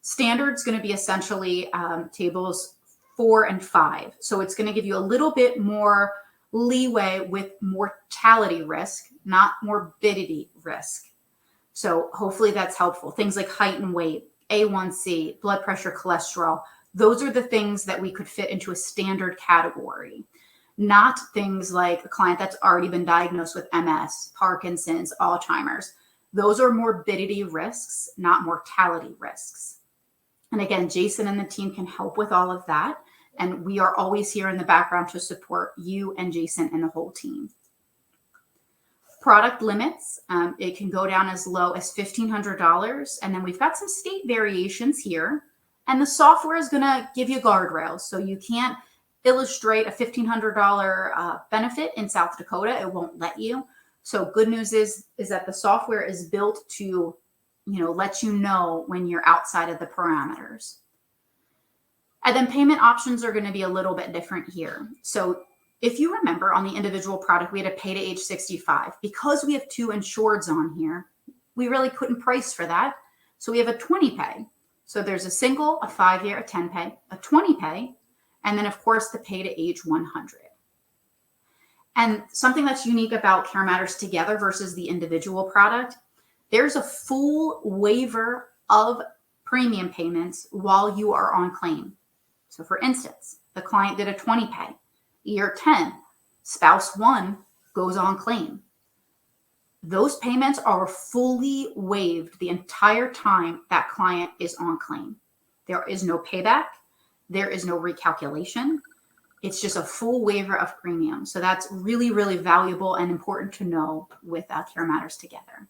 Standard is going to be essentially tables 4 and 5. So it's going to give you a little bit more leeway with mortality risk, not morbidity risk. So hopefully that's helpful. Things like height and weight, A1C, blood pressure, cholesterol, those are the things that we could fit into a standard category. Not things like a client that's already been diagnosed with MS, Parkinson's, Alzheimer's. Those are morbidity risks, not mortality risks. And again, Jason and the team can help with all of that. And we are always here in the background to support you and Jason and the whole team. product limits. It can go down as low as $1,500. And then we've got some state variations here. And the software is going to give you guardrails. So you can't illustrate a $1,500 benefit in South Dakota. It won't let you. So good news is that the software is built to, let you know when you're outside of the parameters. And then payment options are going to be a little bit different here. So if you remember on the individual product, we had to pay to age 65. Because we have 2 insureds on here, we really couldn't price for that. So we have a 20 pay. So there's a single, a 5-year, a 10 pay, a 20 pay, and then of course the pay to age 100. And something that's unique about CareMatters Together versus the individual product, there's a full waiver of premium payments while you are on claim. So for instance, the client did a 20 pay, year 10, spouse 1 goes on claim. Those payments are fully waived the entire time that client is on claim. There is no payback. There is no recalculation. It's just a full waiver of premium. So that's really, really valuable and important to know with CareMatters Together.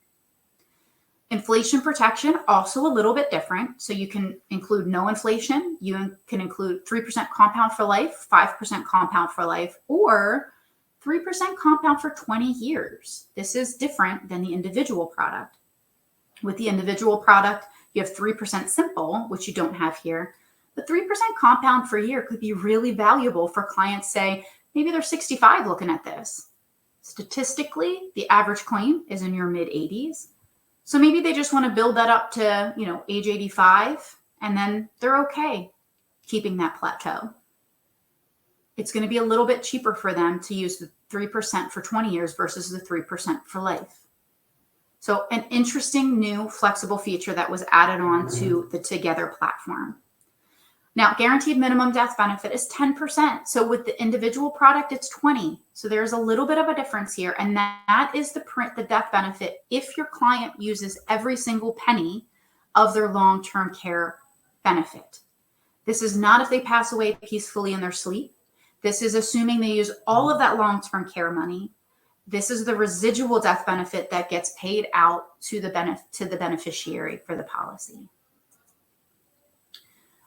Inflation protection, also a little bit different. So you can include no inflation. You can include 3% compound for life, 5% compound for life, or 3% compound for 20 years. This is different than the individual product. With the individual product, you have 3% simple, which you don't have here. But 3% compound for a year could be really valuable for clients, say, maybe they're 65 looking at this. Statistically, the average claim is in your mid-80s. So maybe they just want to build that up to, age 85, and then they're okay keeping that plateau. It's going to be a little bit cheaper for them to use the 3% for 20 years versus the 3% for life. So an interesting new flexible feature that was added on to the Together platform. Now, guaranteed minimum death benefit is 10%. So with the individual product, it's 20. So there's a little bit of a difference here. And that is the death benefit if your client uses every single penny of their long-term care benefit. This is not if they pass away peacefully in their sleep. This is assuming they use all of that long-term care money. This is the residual death benefit that gets paid out to the beneficiary for the policy.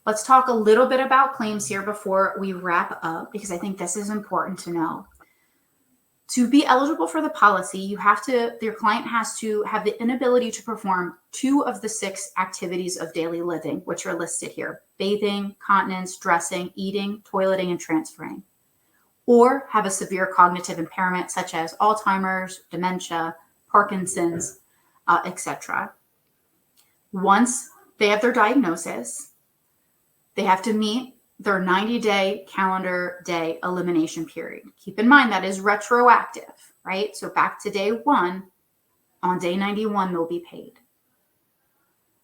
Let's talk a little bit about claims here before we wrap up, because I think this is important to know. To be eligible for the policy, your client has to have the inability to perform 2 of the 6 activities of daily living, which are listed here: bathing, continence, dressing, eating, toileting, and transferring, or have a severe cognitive impairment such as Alzheimer's, dementia, Parkinson's, etc. Once they have their diagnosis, they have to meet their 90-day calendar day elimination period. Keep in mind that is retroactive, right? So back to day 1, on day 91, they'll be paid.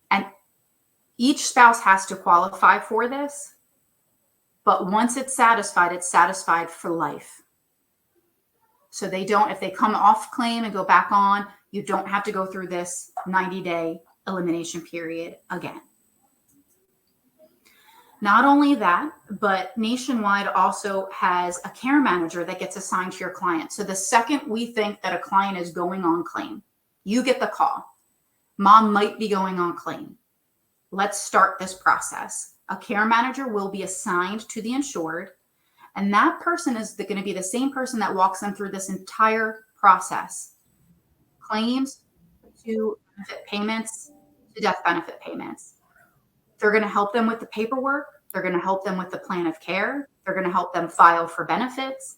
And each spouse has to qualify for this, but once it's satisfied for life. So if they come off claim and go back on, you don't have to go through this 90-day elimination period again. Not only that, but Nationwide also has a care manager that gets assigned to your client. So the second we think that a client is going on claim, you get the call. Mom might be going on claim. Let's start this process. A care manager will be assigned to the insured, and that person is going to be the same person that walks them through this entire process. Claims to benefit payments to death benefit payments. They're going to help them with the paperwork. They're going to help them with the plan of care. They're going to help them file for benefits.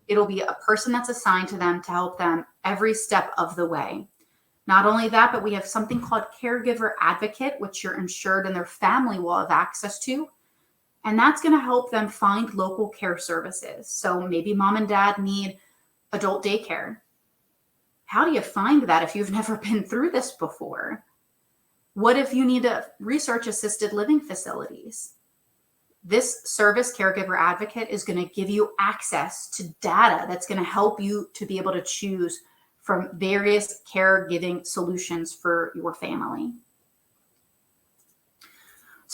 It'll be a person that's assigned to them to help them every step of the way. Not only that, but we have something called caregiver advocate, which your insured and their family will have access to. And that's going to help them find local care services. So maybe mom and dad need adult daycare. How do you find that if you've never been through this before? What if you need a research assisted living facilities? This service, Caregiver Advocate, is going to give you access to data that's going to help you to be able to choose from various caregiving solutions for your family.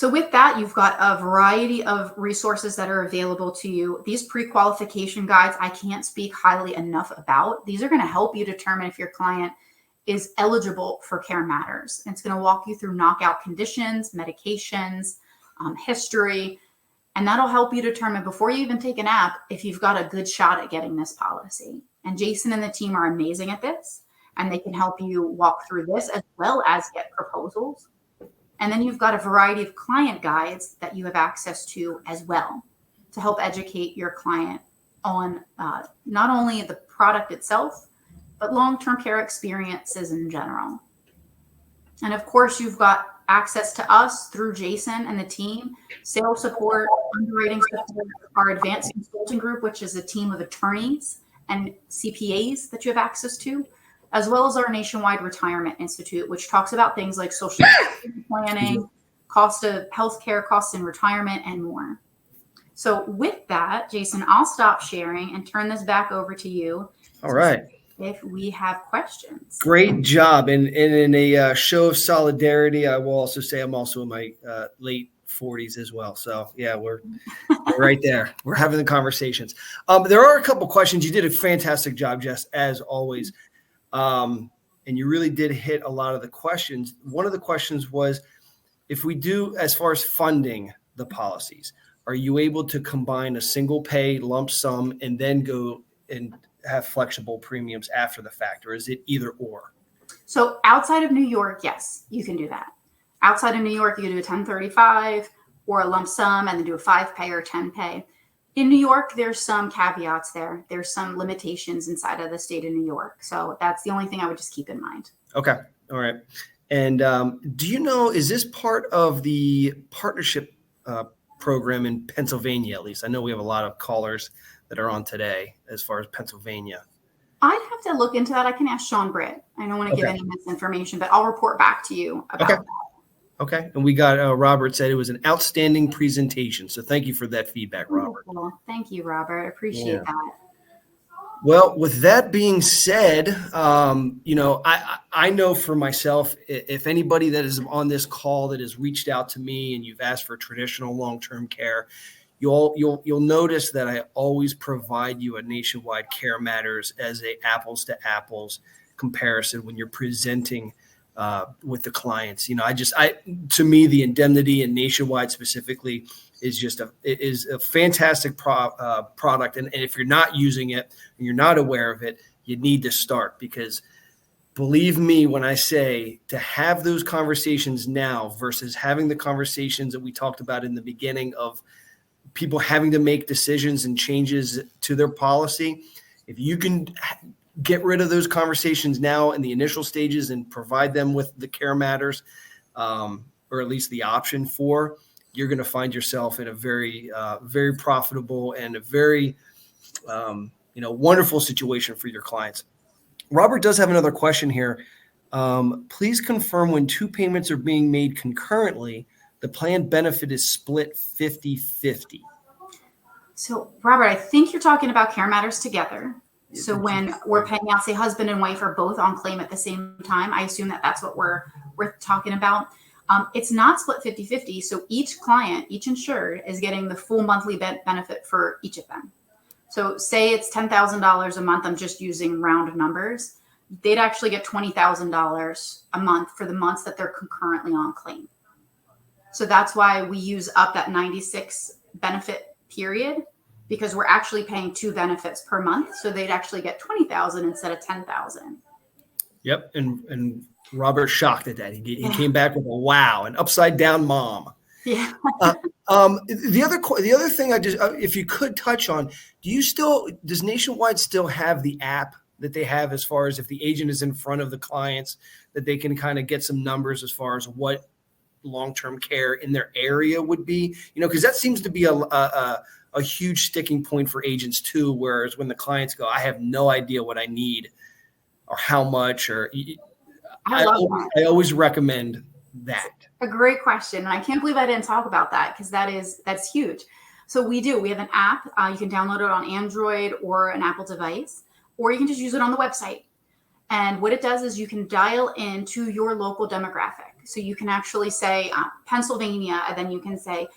So with that, you've got a variety of resources that are available to you. These pre-qualification guides, I can't speak highly enough about. These are going to help you determine if your client is eligible for CareMatters. It's going to walk you through knockout conditions, medications, history, and that'll help you determine before you even take an app if you've got a good shot at getting this policy. And Jason and the team are amazing at this, and they can help you walk through this as well as get proposals. And then you've got a variety of client guides that you have access to as well to help educate your client on not only the product itself, but long-term care experiences in general. And of course, you've got access to us through Jason and the team, sales support, underwriting support, our advanced consulting group, which is a team of attorneys and CPAs that you have access to, as well as our Nationwide Retirement Institute, which talks about things like social security planning, cost of healthcare, costs in retirement, and more. So with that, Jason, I'll stop sharing and turn this back over to you. All right. If we have questions. Great job. And in a show of solidarity, I will also say I'm also in my late 40s as well. So yeah, we're right there. We're having the conversations. There are a couple questions. You did a fantastic job, Jess, as always. And you really did hit a lot of the questions. One of the questions was, if we do, as far as funding the policies, are you able to combine a single pay lump sum and then go and have flexible premiums after the fact, or is it either or? So outside of New York, yes, you can do that. Outside of New York, you can do a 1035 or a lump sum and then do a 5-pay or 10-pay. In New York, there's some caveats there. There's some limitations inside of the state of New York. So that's the only thing I would just keep in mind. Okay. All right. And do you know, is this part of the partnership program in Pennsylvania, at least? I know we have a lot of callers that are on today as far as Pennsylvania. I'd have to look into that. I can ask Sean Britt. I don't want to give any misinformation, but I'll report back to you about that. Okay. And we got Robert said it was an outstanding presentation. So thank you for that feedback, Robert. Wonderful. Thank you, Robert. I appreciate that. Well, with that being said, I know for myself, if anybody that is on this call that has reached out to me and you've asked for traditional long-term care, you'll notice that I always provide you a Nationwide CareMatters as a apples to apples comparison when you're presenting with the clients. To me, the indemnity and Nationwide specifically is a fantastic product. And if you're not using it and you're not aware of it, you need to start, because believe me when I say to have those conversations now versus having the conversations that we talked about in the beginning of people having to make decisions and changes to their policy. If you can get rid of those conversations now in the initial stages and provide them with the CareMatters, or at least the option for, you're going to find yourself in a very, very profitable and a very, wonderful situation for your clients. Robert does have another question here. Please confirm when 2 payments are being made concurrently, the plan benefit is split 50-50. So, Robert, I think you're talking about CareMatters together. So when we're paying out, say husband and wife are both on claim at the same time, I assume that's what we're talking about. It's not split 50-50. So each client, each insured is getting the full monthly benefit for each of them. So say it's $10,000 a month. I'm just using round numbers. They'd actually get $20,000 a month for the months that they're concurrently on claim. So that's why we use up that 96 benefit period, because we're actually paying 2 benefits per month. So they'd actually get $20,000 instead of $10,000. Yep. And Robert's shocked at that. He came back with a wow, an upside down mom. Yeah. The other thing if you could touch on, does Nationwide still have the app that they have as far as if the agent is in front of the clients, that they can kind of get some numbers as far as what long-term care in their area would be, because that seems to be a huge sticking point for agents too, whereas when the clients go, I have no idea what I need or how much, or I always recommend that. A great question. And I can't believe I didn't talk about that, because that's huge. So we have an app. You can download it on Android or an Apple device, or you can just use it on the website. And what it does is you can dial into your local demographic. So you can actually say Pennsylvania, and then you can say,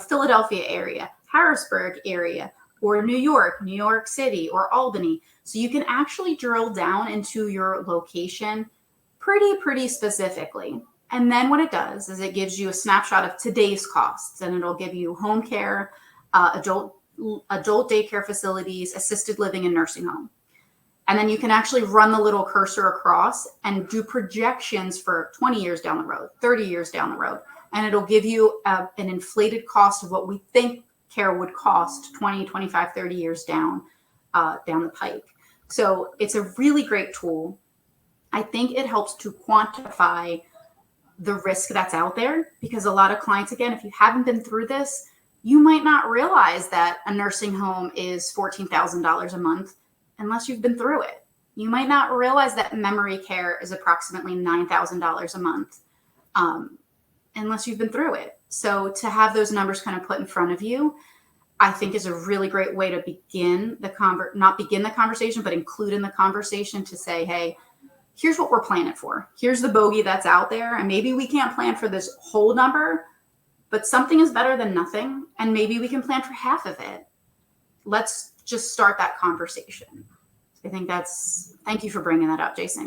Philadelphia area, Harrisburg area, or New York City, or Albany. So you can actually drill down into your location pretty specifically. And then what it does is it gives you a snapshot of today's costs, and it'll give you home care, adult daycare facilities, assisted living, and nursing home. And then you can actually run the little cursor across and do projections for 20 years down the road, 30 years down the road. And it'll give you an inflated cost of what we think care would cost 20, 25, 30 years down the pike. So it's a really great tool. I think it helps to quantify the risk that's out there, because a lot of clients, again, if you haven't been through this, you might not realize that a nursing home is $14,000 a month unless you've been through it. You might not realize that memory care is approximately $9,000 a month unless you've been through it. So to have those numbers kind of put in front of you, I think is a really great way to begin not begin the conversation, but include in the conversation to say, hey, here's what we're planning for. Here's the bogey that's out there. And maybe we can't plan for this whole number, but something is better than nothing. And maybe we can plan for half of it. Let's just start that conversation. I think thank you for bringing that up, Jason.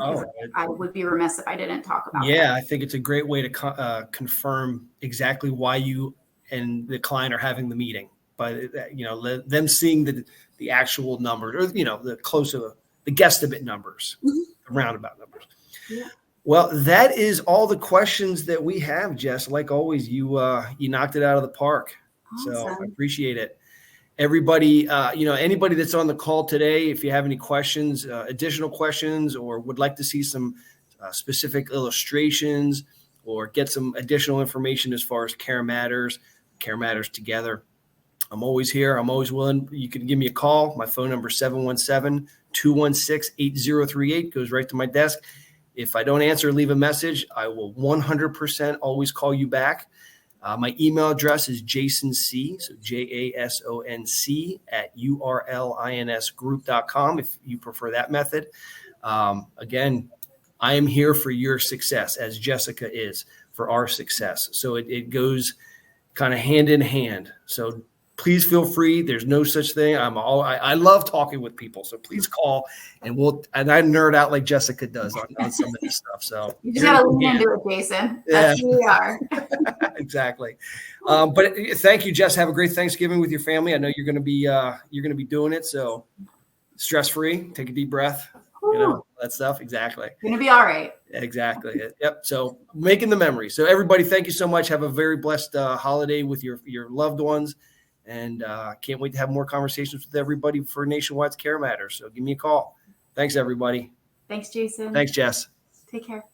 I would be remiss if I didn't talk about that. Yeah, I think it's a great way to confirm exactly why you and the client are having the meeting. By them seeing the actual numbers, or the guesstimate numbers, the roundabout numbers. Yeah. Well, that is all the questions that we have, Jess. Like always, you knocked it out of the park. Awesome. So I appreciate it. Everybody, anybody that's on the call today, if you have any questions, additional questions, or would like to see some specific illustrations or get some additional information as far as CareMatters together, I'm always here. I'm always willing. You can give me a call. My phone number is 717-216-8038. Goes right to my desk. If I don't answer, leave a message. I will 100% always call you back. My email address is jasonc, so JASONC @urlinsgroup.com if you prefer that method. Again, I am here for your success, as Jessica is for our success. So it goes kind of hand in hand. So please feel free. There's no such thing. I love talking with people. So please call, and I nerd out like Jessica does on some of this stuff. So you just gotta lean into it, Jason. That's who we are. Exactly. But thank you, Jess. Have a great Thanksgiving with your family. I know you're gonna be doing it. So stress free. Take a deep breath. That stuff. Exactly. Gonna be all right. Exactly. Yep. So making the memory. So everybody, thank you so much. Have a very blessed holiday with your loved ones. And can't wait to have more conversations with everybody for Nationwide's CareMatters. So give me a call. Thanks, everybody. Thanks, Jason. Thanks, Jess. Take care.